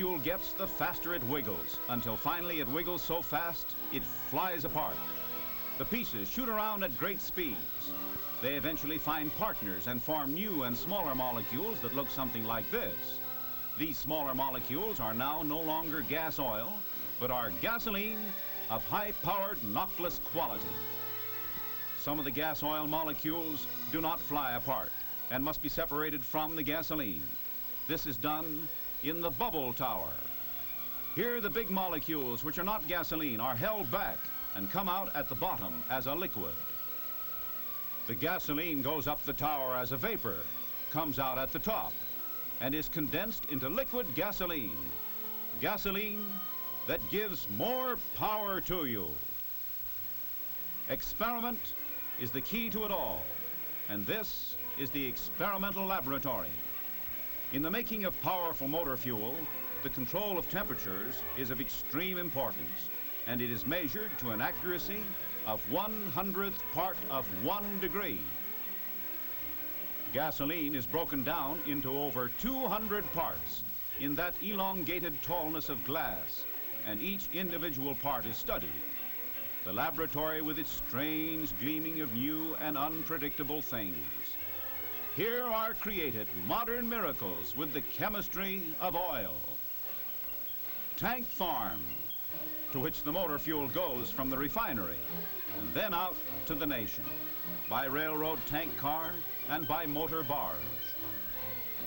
Fuel gets, the faster it wiggles, until finally it wiggles so fast it flies apart. The pieces shoot around at great speeds. They eventually find partners and form new and smaller molecules that look something like this. These smaller molecules are now no longer gas oil, but are gasoline of high-powered, knockless quality. Some of the gas oil molecules do not fly apart and must be separated from the gasoline. This is done in the bubble tower. Here, the big molecules, which are not gasoline, are held back and come out at the bottom as a liquid. The gasoline goes up the tower as a vapor, comes out at the top, and is condensed into liquid gasoline. Gasoline that gives more power to you. Experiment is the key to it all, and this is the experimental laboratory. In the making of powerful motor fuel, the control of temperatures is of extreme importance, and it is measured to an accuracy of 1/100th part of 1 degree. Gasoline is broken down into over 200 parts in that elongated tallness of glass, and each individual part is studied. The laboratory with its strange gleaming of new and unpredictable things. Here are created modern miracles with the chemistry of oil. Tank farm, to which the motor fuel goes from the refinery and then out to the nation by railroad tank car and by motor barge.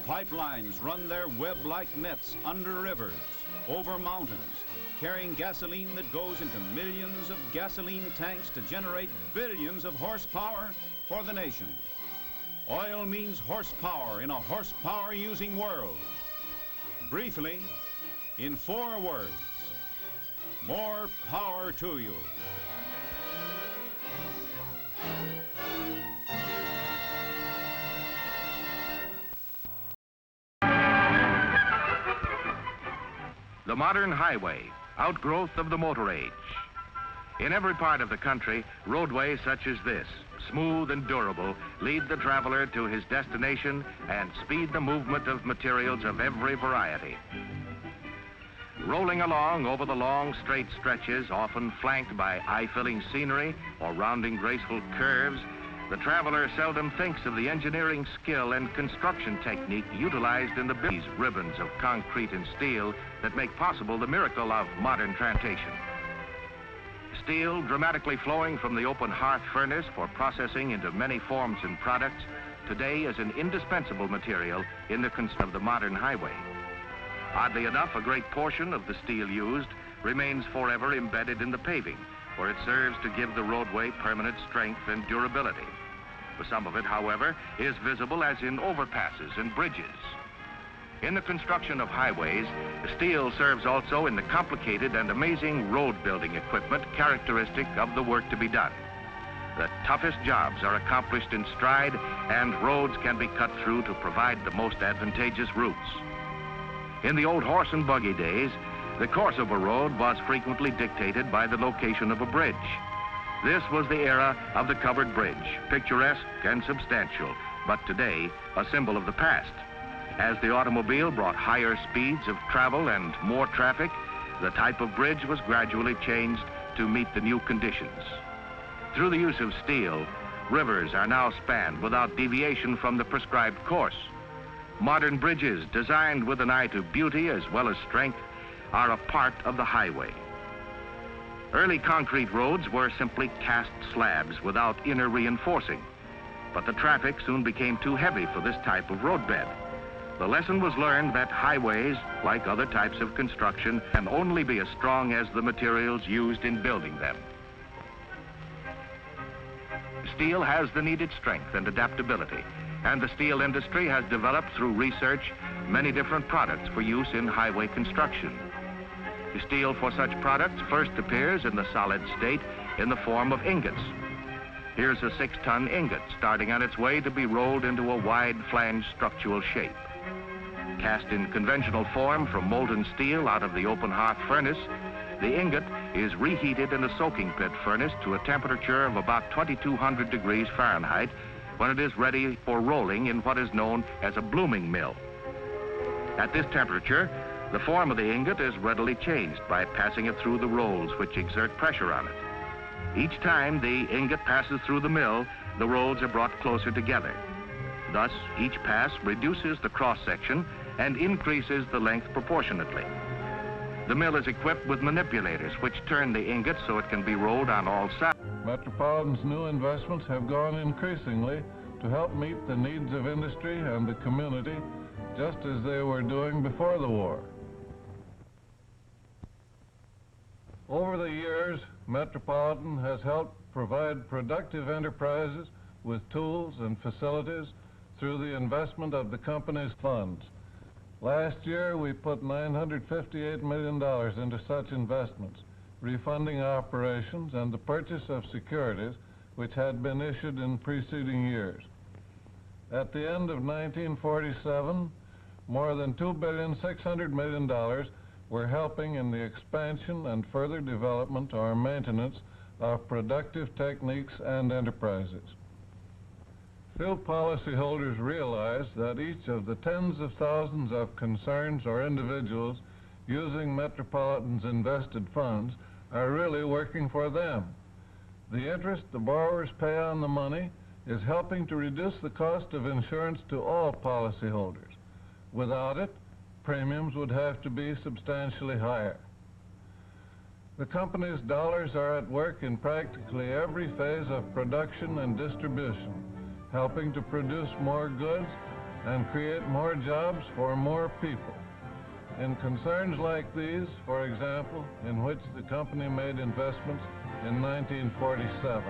Pipelines run their web-like nets under rivers, over mountains, carrying gasoline that goes into millions of gasoline tanks to generate billions of horsepower for the nation. Oil means horsepower in a horsepower-using world. Briefly, in 4 words, more power to you. The modern highway, outgrowth of the motor age. In every part of the country, roadways such as this, smooth and durable, lead the traveler to his destination and speed the movement of materials of every variety. Rolling along over the long, straight stretches, often flanked by eye-filling scenery or rounding graceful curves, the traveler seldom thinks of the engineering skill and construction technique utilized in these ribbons of concrete and steel that make possible the miracle of modern transportation. Steel, dramatically flowing from the open hearth furnace for processing into many forms and products, today is an indispensable material in the construction of the modern highway. Oddly enough, a great portion of the steel used remains forever embedded in the paving, where it serves to give the roadway permanent strength and durability. Some of it, however, is visible as in overpasses and bridges. In the construction of highways, steel serves also in the complicated and amazing road-building equipment characteristic of the work to be done. The toughest jobs are accomplished in stride, and roads can be cut through to provide the most advantageous routes. In the old horse and buggy days, the course of a road was frequently dictated by the location of a bridge. This was the era of the covered bridge, picturesque and substantial, but today a symbol of the past. As the automobile brought higher speeds of travel and more traffic, the type of bridge was gradually changed to meet the new conditions. Through the use of steel, rivers are now spanned without deviation from the prescribed course. Modern bridges, designed with an eye to beauty as well as strength, are a part of the highway. Early concrete roads were simply cast slabs without inner reinforcing, but the traffic soon became too heavy for this type of roadbed. The lesson was learned that highways, like other types of construction, can only be as strong as the materials used in building them. Steel has the needed strength and adaptability, and the steel industry has developed through research many different products for use in highway construction. The steel for such products first appears in the solid state in the form of ingots. Here's a 6-ton ingot starting on its way to be rolled into a wide flange structural shape. Cast in conventional form from molten steel out of the open hearth furnace, the ingot is reheated in a soaking pit furnace to a temperature of about 2200 degrees Fahrenheit when it is ready for rolling in what is known as a blooming mill. At this temperature, The form of the ingot is readily changed by passing it through the rolls, which exert pressure on it. Each time the ingot passes through the mill, the rolls are brought closer together. Thus, each pass reduces the cross-section and increases the length proportionately. The mill is equipped with manipulators which turn the ingot so it can be rolled on all sides. Metropolitan's new investments have gone increasingly to help meet the needs of industry and the community, just as they were doing before the war. Over the years, Metropolitan has helped provide productive enterprises with tools and facilities through the investment of the company's funds. Last year, we put $958 million into such investments, refunding operations and the purchase of securities which had been issued in preceding years. At the end of 1947, more than $2.6 billion were helping in the expansion and further development or maintenance of productive techniques and enterprises. Few policyholders realize that each of the tens of thousands of concerns or individuals using Metropolitan's invested funds are really working for them. The interest the borrowers pay on the money is helping to reduce the cost of insurance to all policyholders. Without it, premiums would have to be substantially higher. The company's dollars are at work in practically every phase of production and distribution, helping to produce more goods and create more jobs for more people. In concerns like these, for example, in which the company made investments in 1947.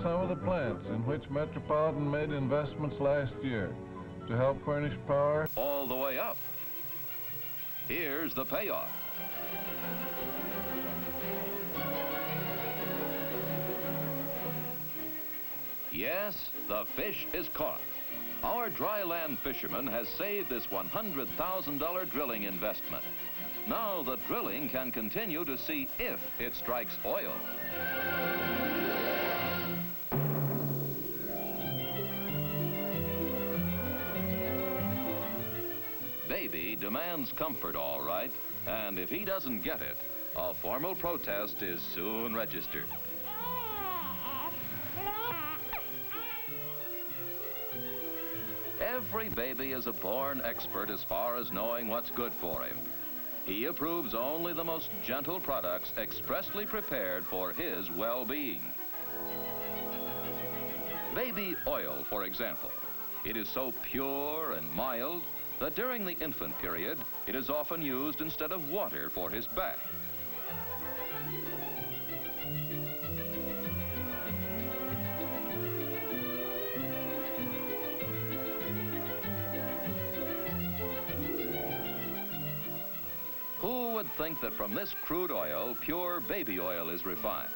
Some of the plants in which Metropolitan made investments last year to help furnish power all the way up. Here's the payoff. Yes, the fish is caught. Our dry land fisherman has saved this $100,000 drilling investment. Now the drilling can continue to see if it strikes oil. Baby demands comfort, all right, and if he doesn't get it, a formal protest is soon registered. Every baby is a born expert as far as knowing what's good for him. He approves only the most gentle products expressly prepared for his well-being. Baby oil, for example. It is so pure and mild that during the infant period, it is often used instead of water for his bath. Who would think that from this crude oil, pure baby oil is refined?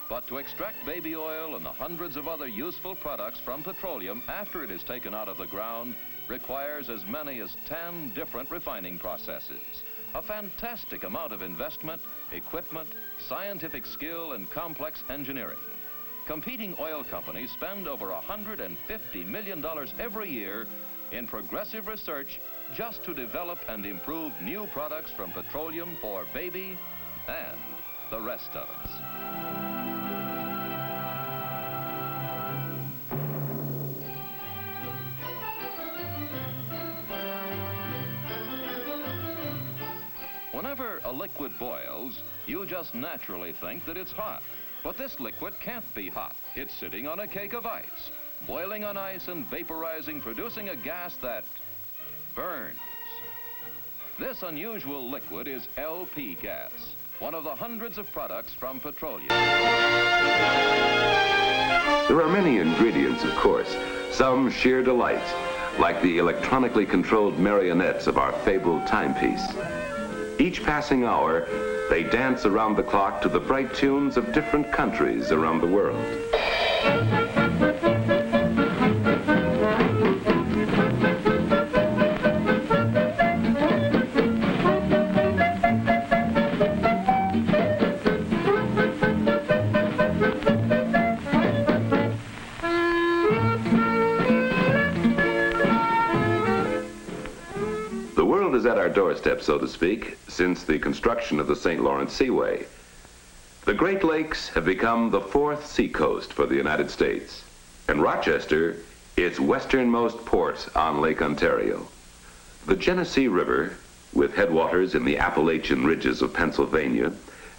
But to extract baby oil and the hundreds of other useful products from petroleum after it is taken out of the ground requires as many as 10 different refining processes. A fantastic amount of investment, equipment, scientific skill, and complex engineering. Competing oil companies spend over $150 million every year in progressive research just to develop and improve new products from petroleum for baby and the rest of us. Whenever a liquid boils, you just naturally think that it's hot. But this liquid can't be hot. It's sitting on a cake of ice, boiling on ice and vaporizing, producing a gas that burns. This unusual liquid is LP gas, one of the hundreds of products from petroleum. There are many ingredients, of course, some sheer delights. like the electronically controlled marionettes of our fabled timepiece. Each passing hour, they dance around the clock to the bright tunes of different countries around the world. The world is at our doorstep, so to speak, since the construction of the St. Lawrence Seaway. The Great Lakes have become the fourth seacoast for the United States, and Rochester, its westernmost port on Lake Ontario. The Genesee River, with headwaters in the Appalachian ridges of Pennsylvania,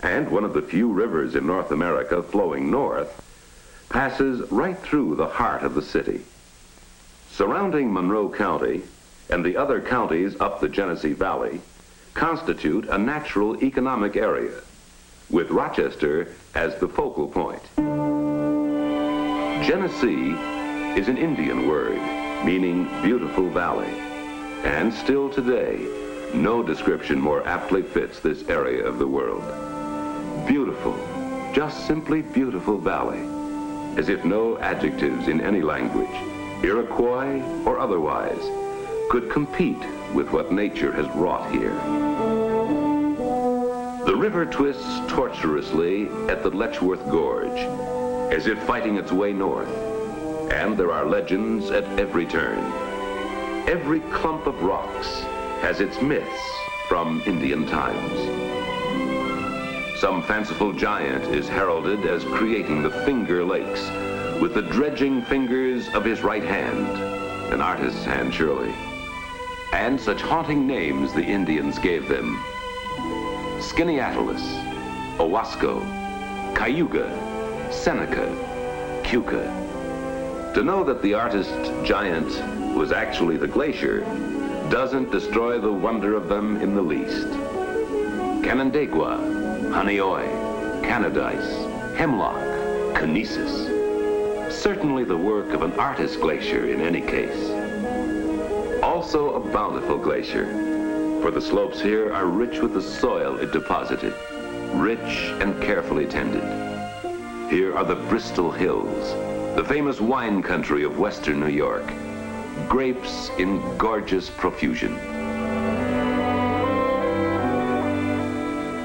and one of the few rivers in North America flowing north, passes right through the heart of the city. Surrounding Monroe County, and the other counties up the Genesee Valley, constitute a natural economic area, with Rochester as the focal point. Genesee is an Indian word, meaning beautiful valley, and still today, no description more aptly fits this area of the world. Beautiful, just simply beautiful valley, as if no adjectives in any language, Iroquois or otherwise, could compete with what nature has wrought here. The river twists tortuously at the Letchworth Gorge, as if fighting its way north, and there are legends at every turn. Every clump of rocks has its myths from Indian times. Some fanciful giant is heralded as creating the Finger Lakes with the dredging fingers of his right hand, an artist's hand surely. And such haunting names the Indians gave them: Skaneateles, Owasco, Cayuga, Seneca, Keuka. To know that the artist giant was actually the glacier doesn't destroy the wonder of them in the least. Canandaigua, Honeoye, Canadice, Hemlock, Conesus. Certainly the work of an artist glacier in any case. Also a bountiful glacier, for the slopes here are rich with the soil it deposited, rich and carefully tended. Here are the Bristol Hills, the famous wine country of western New York, grapes in gorgeous profusion.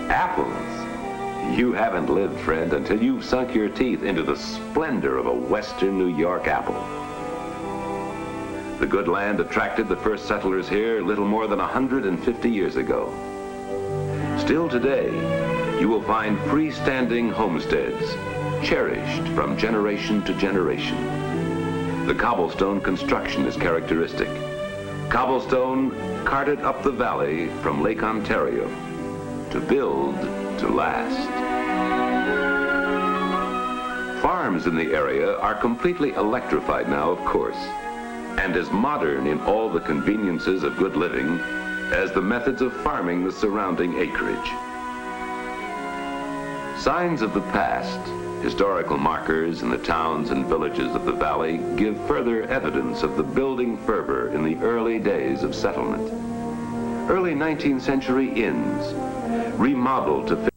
Apples. You haven't lived, friend, until you've sunk your teeth into the splendor of a western New York apple. The good land attracted the first settlers here little more than 150 years ago. Still today, you will find freestanding homesteads, cherished from generation to generation. The cobblestone construction is characteristic. Cobblestone carted up the valley from Lake Ontario to build to last. Farms in the area are completely electrified now, of course, and as modern in all the conveniences of good living as the methods of farming the surrounding acreage. Signs of the past, historical markers in the towns and villages of the valley, give further evidence of the building fervor in the early days of settlement. Early 19th century inns, remodeled to fit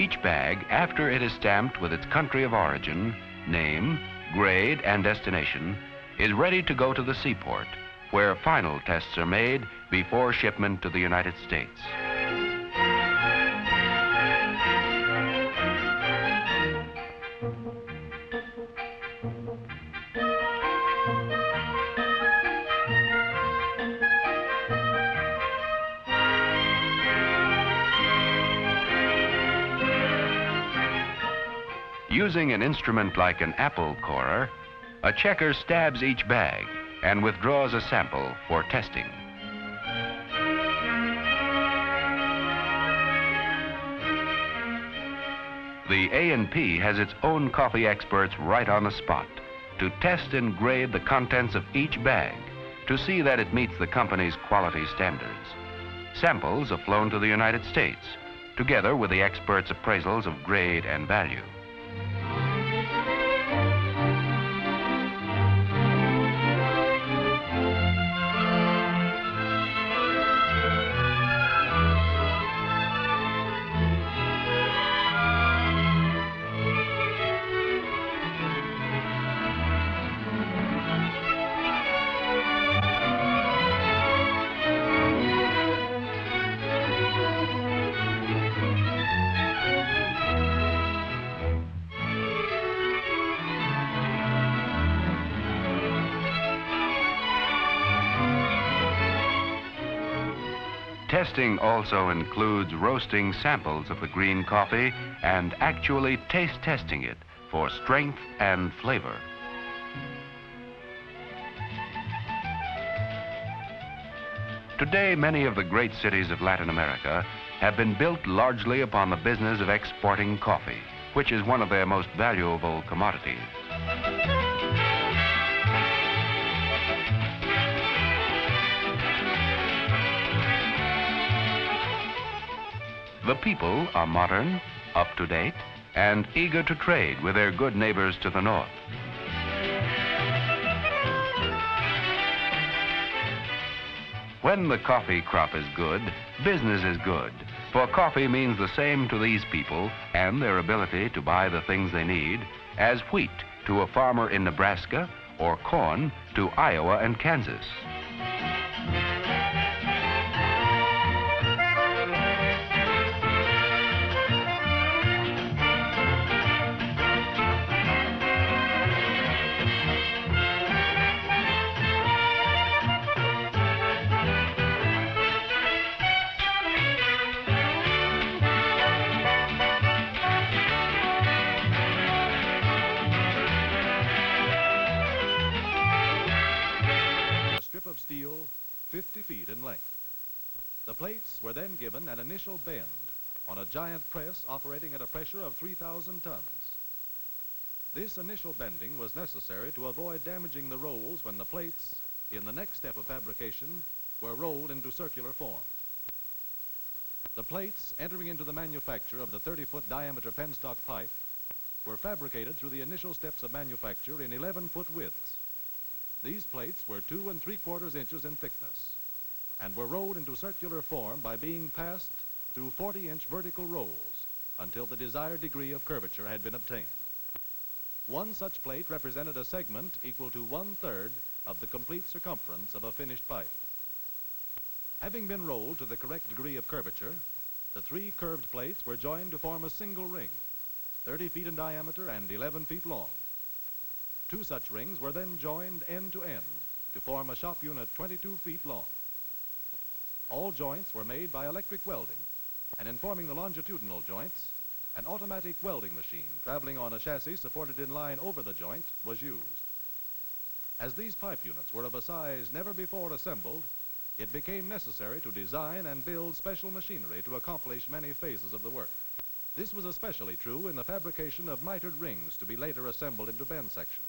each bag after it is stamped with its country of origin, name, grade, and destination, is ready to go to the seaport, where final tests are made before shipment to the United States. Using an instrument like an apple corer, a checker stabs each bag and withdraws a sample for testing. The A&P has its own coffee experts right on the spot to test and grade the contents of each bag to see that it meets the company's quality standards. Samples are flown to the United States, together with the experts' appraisals of grade and value. Testing also includes roasting samples of the green coffee and actually taste testing it for strength and flavor. Today, many of the great cities of Latin America have been built largely upon the business of exporting coffee, which is one of their most valuable commodities. The people are modern, up-to-date, and eager to trade with their good neighbors to the north. When the coffee crop is good, business is good, for coffee means the same to these people and their ability to buy the things they need as wheat to a farmer in Nebraska or corn to Iowa and Kansas. Of steel 50 feet in length. The plates were then given an initial bend on a giant press operating at a pressure of 3,000 tons. This initial bending was necessary to avoid damaging the rolls when the plates, in the next step of fabrication, were rolled into circular form. The plates entering into the manufacture of the 30-foot diameter penstock pipe were fabricated through the initial steps of manufacture in 11-foot widths. These plates were 2 3/4 inches in thickness and were rolled into circular form by being passed through 40-inch vertical rolls until the desired degree of curvature had been obtained. One such plate represented a segment equal to 1/3 of the complete circumference of a finished pipe. Having been rolled to the correct degree of curvature, the 3 curved plates were joined to form a single ring, 30 feet in diameter and 11 feet long. 2 such rings were then joined end to end to form a shop unit 22 feet long. All joints were made by electric welding, and in forming the longitudinal joints, an automatic welding machine traveling on a chassis supported in line over the joint was used. As these pipe units were of a size never before assembled, it became necessary to design and build special machinery to accomplish many phases of the work. This was especially true in the fabrication of mitered rings to be later assembled into bend sections.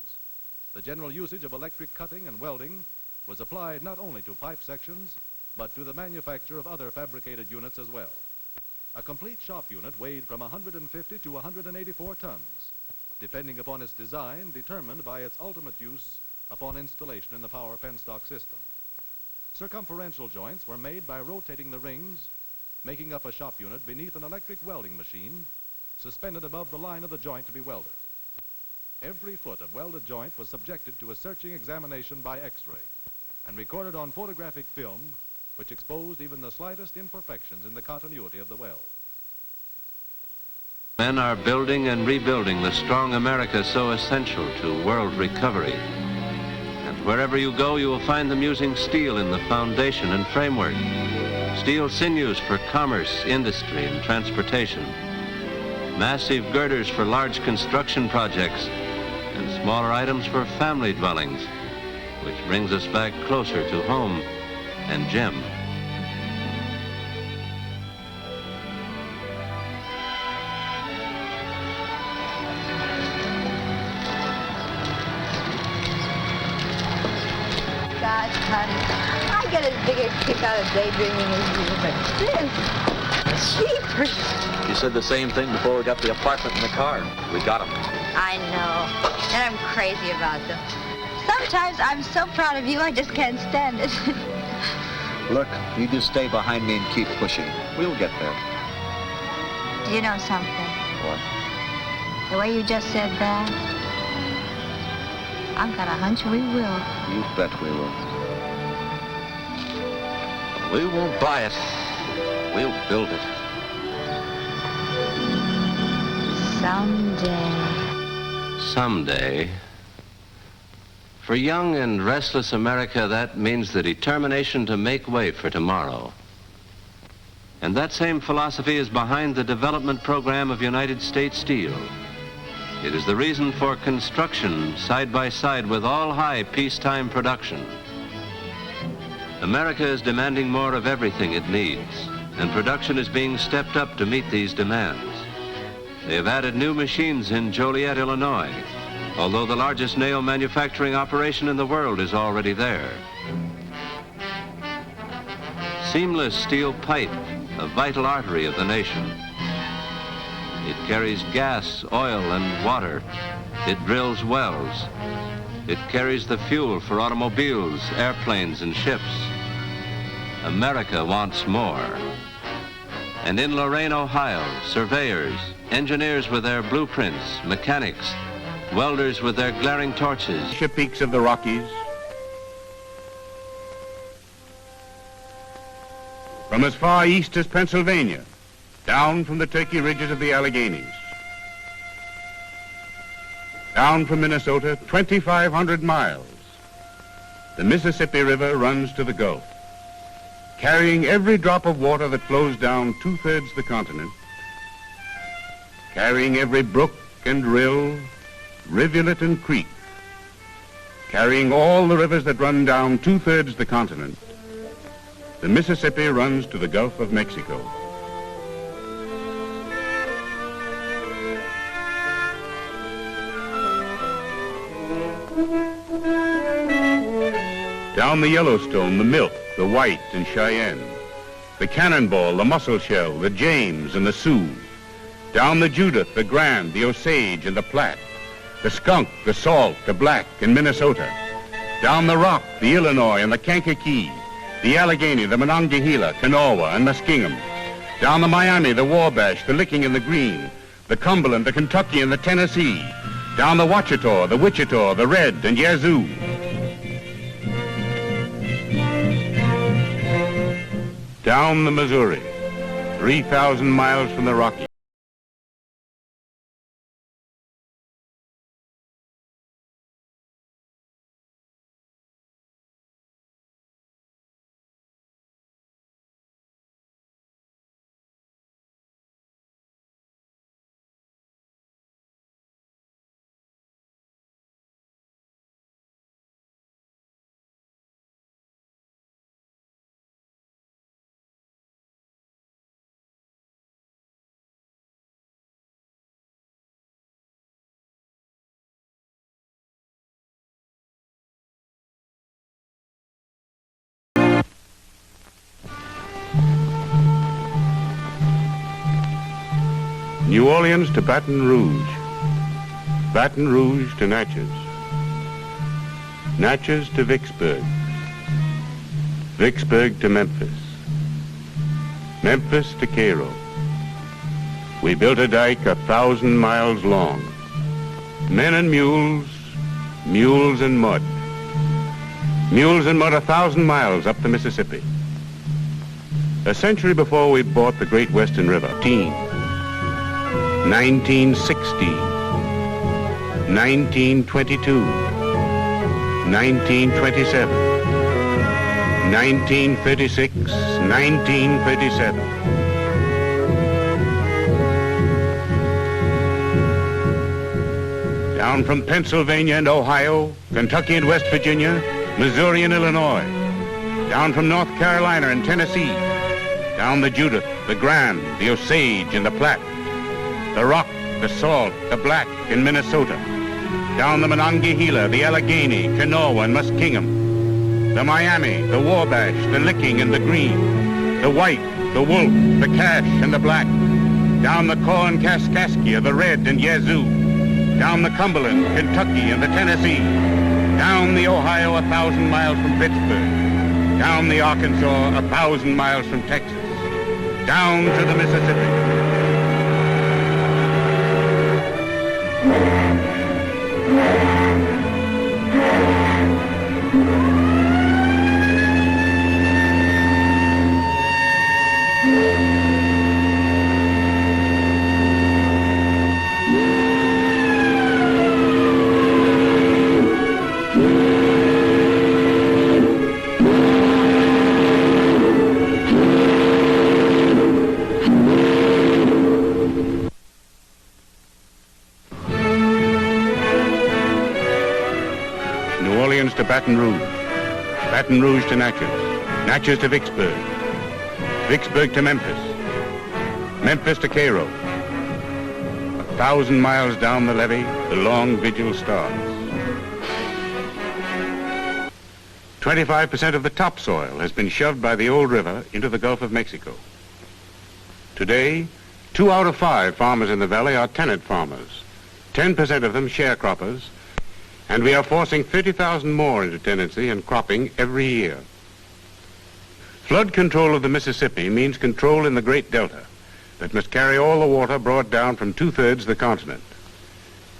The general usage of electric cutting and welding was applied not only to pipe sections, but to the manufacture of other fabricated units as well. A complete shop unit weighed from 150 to 184 tons, depending upon its design determined by its ultimate use upon installation in the power penstock system. Circumferential joints were made by rotating the rings, making up a shop unit beneath an electric welding machine, suspended above the line of the joint to be welded. Every foot of welded joint was subjected to a searching examination by X-ray and recorded on photographic film, which exposed even the slightest imperfections in the continuity of the weld. Men are building and rebuilding the strong America so essential to world recovery. And wherever you go, you will find them using steel in the foundation and framework. Steel sinews for commerce, industry, and transportation. Massive girders for large construction projects, and smaller items for family dwellings, which brings us back closer to home and Jim. Gosh, honey, I get as big a kick out of daydreaming as you, but this, jeepers. You said the same thing before we got the apartment and the car. We got them. I know, and I'm crazy about them. Sometimes I'm so proud of you, I just can't stand it. Look, you just stay behind me and keep pushing. We'll get there. Do you know something? What? The way you just said that, I've got a hunch we will. You bet we will. We won't buy it. We'll build it. Someday. Someday. For young and restless America, that means the determination to make way for tomorrow. And that same philosophy is behind the development program of United States Steel. It is the reason for construction side by side with all high peacetime production. America is demanding more of everything it needs, and production is being stepped up to meet these demands. They have added new machines in Joliet, Illinois, although the largest nail manufacturing operation in the world is already there. Seamless steel pipe, a vital artery of the nation. It carries gas, oil, and water. It drills wells. It carries the fuel for automobiles, airplanes, and ships. America wants more. And in Lorain, Ohio, surveyors, engineers with their blueprints, mechanics, welders with their glaring torches. Peaks of the Rockies. From as far east as Pennsylvania, down from the Turkey ridges of the Alleghenies. Down from Minnesota, 2,500 miles. The Mississippi River runs to the Gulf, carrying every drop of water that flows down 2/3 the continent, carrying every brook and rill, rivulet and creek, carrying all the rivers that run down 2/3 the continent. The Mississippi runs to the Gulf of Mexico. Down the Yellowstone, the Milk, the White, and Cheyenne, the Cannonball, the Musselshell, the James, and the Sioux, down the Judith, the Grand, the Osage, and the Platte, the Skunk, the Salt, the Black, and Minnesota, down the Rock, the Illinois, and the Kankakee, the Allegheny, the Monongahela, Kanawha, and Muskingum, down the Miami, the Wabash, the Licking, and the Green, the Cumberland, the Kentucky, and the Tennessee, down the Ouachita, the Wichita, the Red, and Yazoo. Down the Missouri, 3,000 miles from the Rockies. New Orleans to Baton Rouge, Baton Rouge to Natchez, Natchez to Vicksburg, Vicksburg to Memphis, Memphis to Cairo. we built a dike 1,000 miles long. Men and mules, mules and mud. Mules and mud 1,000 miles up the Mississippi. A century before we bought the Great Western River. 1916, 1922, 1927, 1936, 1937. Down from Pennsylvania and Ohio, Kentucky and West Virginia, Missouri and Illinois. Down from North Carolina and Tennessee. Down the Judith, the Grand, the Osage and the Platte. The Rock, the Salt, the Black in Minnesota. Down the Monongahela, the Allegheny, Kanawha and Muskingum. The Miami, the Wabash, the Licking and the Green. The White, the Wolf, the Cache and the Black. Down the Corn Kaskaskia, the Red and Yazoo. Down the Cumberland, Kentucky and the Tennessee. Down the Ohio 1,000 miles from Pittsburgh. Down the Arkansas 1,000 miles from Texas. Down to the Mississippi. To Baton Rouge, Baton Rouge to Natchez, Natchez to Vicksburg, Vicksburg to Memphis, Memphis to Cairo. 1,000 miles down the levee, the long vigil starts. 25% of the topsoil has been shoved by the old river into the Gulf of Mexico. Today, 2 out of 5 farmers in the valley are tenant farmers, 10% of them sharecroppers, and we are forcing 30,000 more into tenancy and cropping every year. Flood control of the Mississippi means control in the Great Delta that must carry all the water brought down from 2/3 the continent.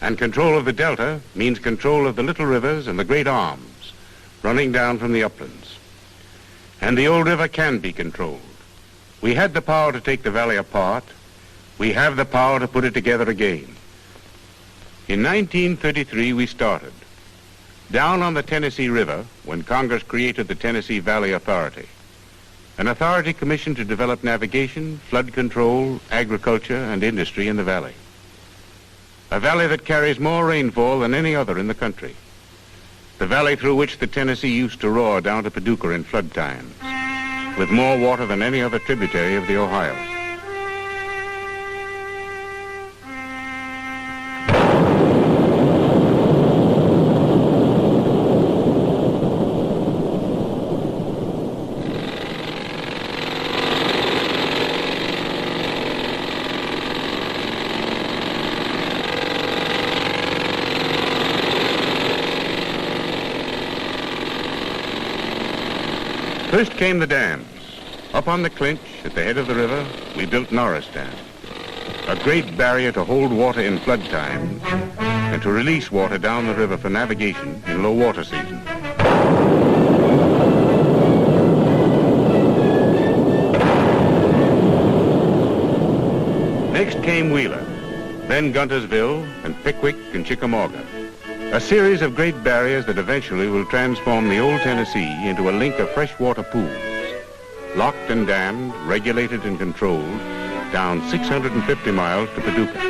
And control of the Delta means control of the little rivers and the great arms running down from the uplands. And the old river can be controlled. We had the power to take the valley apart. We have the power to put it together again. In 1933, we started. Down on the Tennessee River, when Congress created the Genesee Valley Authority, an authority commissioned to develop navigation, flood control, agriculture, and industry in the valley. A valley that carries more rainfall than any other in the country. The valley through which the Tennessee used to roar down to Paducah in flood times, with more water than any other tributary of the Ohio. First came the dams. Up on the Clinch, at the head of the river, we built Norris Dam, a great barrier to hold water in flood times and to release water down the river for navigation in low water season. Next came Wheeler, then Guntersville and Pickwick and Chickamauga. A series of great barriers that eventually will transform the old Tennessee into a link of freshwater pools, locked and dammed, regulated and controlled, down 650 miles to Paducah.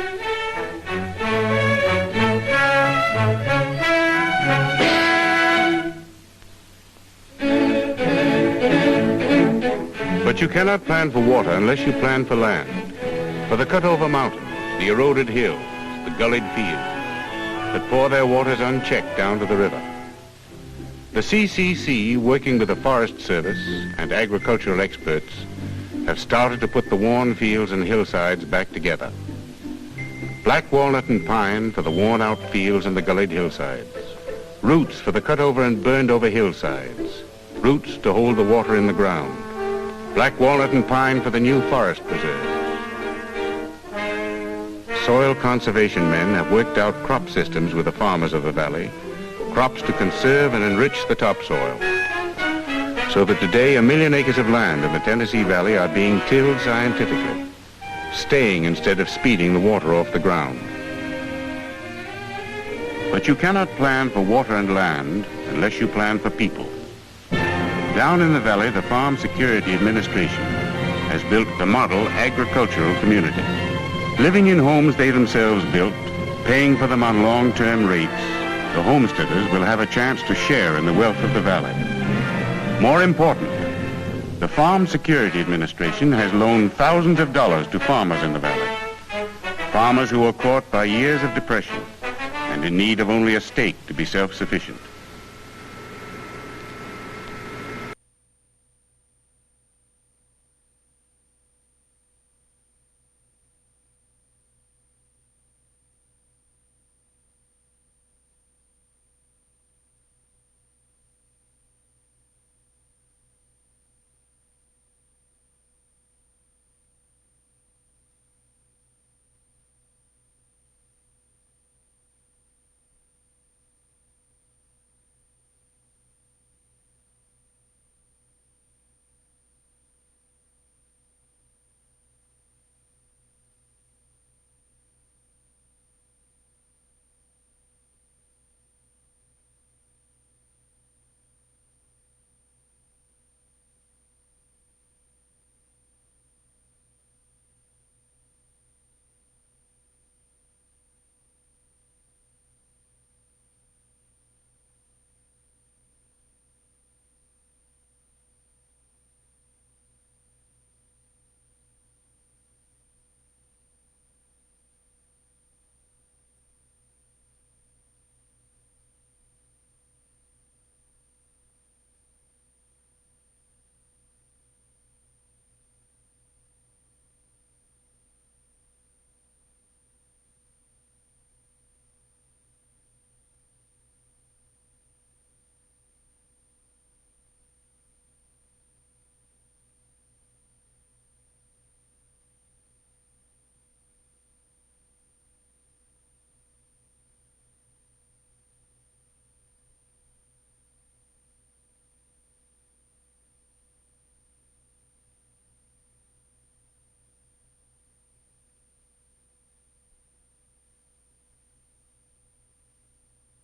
But you cannot plan for water unless you plan for land, for the cut-over mountains, the eroded hills, the gullied fields, that pour their waters unchecked down to the river. The CCC, working with the Forest Service and agricultural experts, have started to put the worn fields and hillsides back together. Black walnut and pine for the worn-out fields and the gullied hillsides. Roots for the cut-over and burned-over hillsides. Roots to hold the water in the ground. Black walnut and pine for the new forest preserve. soil conservation men have worked out crop systems with the farmers of the valley, crops to conserve and enrich the topsoil. So that today 1 million acres of land in the Genesee Valley are being tilled scientifically, staying instead of speeding the water off the ground. But you cannot plan for water and land unless you plan for people. Down in the valley, the Farm Security Administration has built the model agricultural community. Living in homes they themselves built, paying for them on long-term rates, the homesteaders will have a chance to share in the wealth of the valley. More important, the Farm Security Administration has loaned thousands of dollars to farmers in the valley. Farmers who were caught by years of depression and in need of only a stake to be self-sufficient.